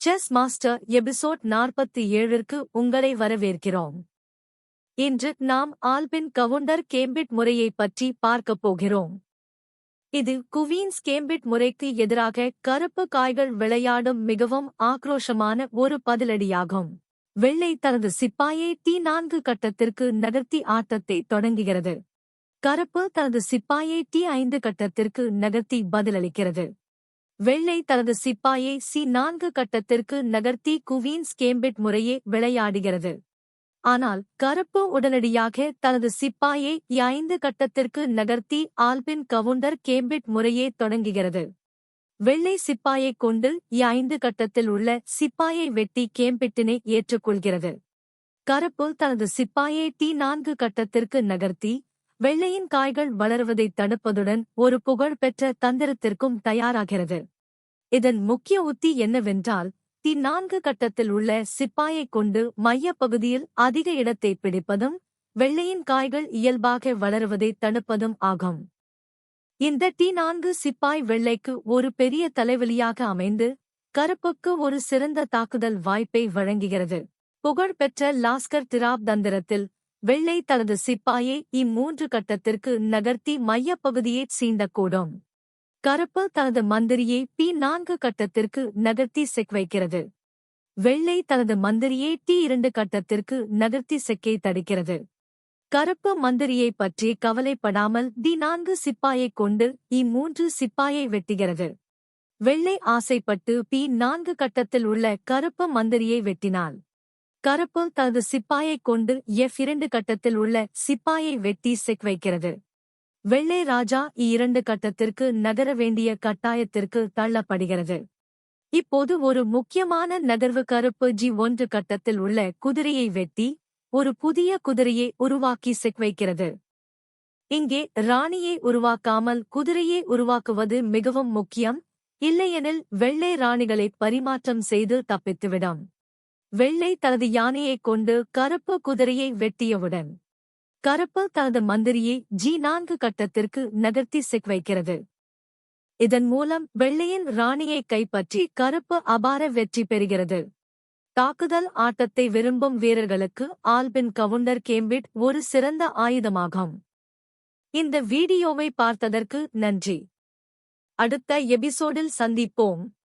Chess master episode 47ற்கு உங்களை வரவேற்கிறோம். இன்று நாம் ஆல்பின் கவுண்டர் கேம்பிட் முறையைப் பற்றி பார்க்கப் போகிறோம். இது குவீன்ஸ் கேம்பிட் முறைக்கு எதிராக கருப்பு காய்கள் விளையாடும் மிகவும் ஆக்ரோஷமான ஒரு பதிலடியாகும். வெள்ளை தனது சிப்பாயை T4 கட்டத்திற்கு நகர்த்தி ஆட்டத்தை தொடங்குகிறது. கருப்பு தனது சிப்பாயை T5 கட்டத்திற்கு நகர்த்தி பதிலளிக்கிறது. வெள்ளை தனது சிப்பாயை C4 கட்டத்திற்கு நகர்த்தி குவீன்ஸ் கேம்பிட் முறையே விளையாடுகிறது. ஆனால் கருப்பு உடனடியாக தனது சிப்பாயை E5 கட்டத்திற்கு நகர்த்தி ஆல்பின் கவுண்டர் கேம்பிட் முறையே தொடங்குகிறது. வெள்ளை சிப்பாயைக் கொண்டு E5 கட்டத்தில் உள்ள சிப்பாயை வெட்டி கேம்பிட்டினை ஏற்றுக்கொள்கிறது. கருப்பு தனது சிப்பாயை T4 கட்டத்திற்கு நகர்த்தி வெள்ளையின் காய்கள் வளருவதைத் தடுப்பதுடன் ஒரு புகழ்பெற்ற தந்திரத்திற்கும் தயாராகிறது. இதன் முக்கிய உத்தி என்னவென்றால், T4 கட்டத்தில் உள்ள சிப்பாயைக் கொண்டு மையப்பகுதியில் அதிக இடத்தை பிடிப்பதும் வெள்ளையின் காய்கள் இயல்பாக வளருவதைத் தடுப்பதும் ஆகும். இந்த T4 சிப்பாய் வெள்ளைக்கு ஒரு பெரிய தலைவலியாக அமைந்து கருப்புக்கு ஒரு சிறந்த தாக்குதல் வாய்ப்பை வழங்குகிறது. புகழ்பெற்ற லாஸ்கர் திராப் தந்திரத்தில் வெள்ளை தனது சிப்பாயை E3 கட்டத்திற்கு நகர்த்தி மையப்பகுதியைச் சீண்டக்கூடும். கருப்பு தனது மந்திரியை P4 கட்டத்திற்கு நகர்த்தி செக் வைக்கிறது. வெள்ளை தனது மந்திரியை T2 கட்டத்திற்கு நகர்த்தி செக்கை தடுக்கிறது. கருப்பு மந்திரியைப் பற்றி கவலைப்படாமல் D4 சிப்பாயைக் கொண்டு E3 சிப்பாயை வெட்டுகிறது. வெள்ளை ஆசைப்பட்டு P4 கட்டத்தில் உள்ள கருப்பு மந்திரியை வெட்டினாள். கருப்பு தனது சிப்பாயைக் கொண்டு F2 கட்டத்தில் உள்ள சிப்பாயை வெட்டி செக் வைக்கிறது. வெள்ளை ராஜா E2 கட்டத்திற்கு நகர வேண்டிய கட்டாயத்திற்கு தள்ளப்படுகிறது. இப்போது ஒரு முக்கியமான நகர்வு கருப்பு G1 கட்டத்தில் உள்ள குதிரையை வெட்டி ஒரு புதிய குதிரையை உருவாக்கி செக் வைக்கிறது. இங்கே ராணியை உருவாக்காமல் குதிரையை உருவாக்குவது மிகவும் முக்கியம், இல்லையெனில் வெள்ளை ராணிகளை பரிமாற்றம் செய்து தப்பித்துவிடும். வெள்ளை தனது யானையைக் கொண்டு கருப்பு குதிரையை வெட்டியவுடன் கருப்பு தனது மந்திரியை G4 கட்டத்திற்கு நகர்த்தி செக் வைக்கிறது. இதன் மூலம் வெள்ளையின் ராணியை கைப்பற்றி கருப்பு அபார வெற்றி பெறுகிறது. தாக்குதல் ஆட்டத்தை விரும்பும் வீரர்களுக்கு ஆல்பின் கவுண்டர் கேம்பிட் ஒரு சிறந்த ஆயுதமாகும். இந்த வீடியோவை பார்த்ததற்கு நன்றி. அடுத்த எபிசோடில் சந்திப்போம்.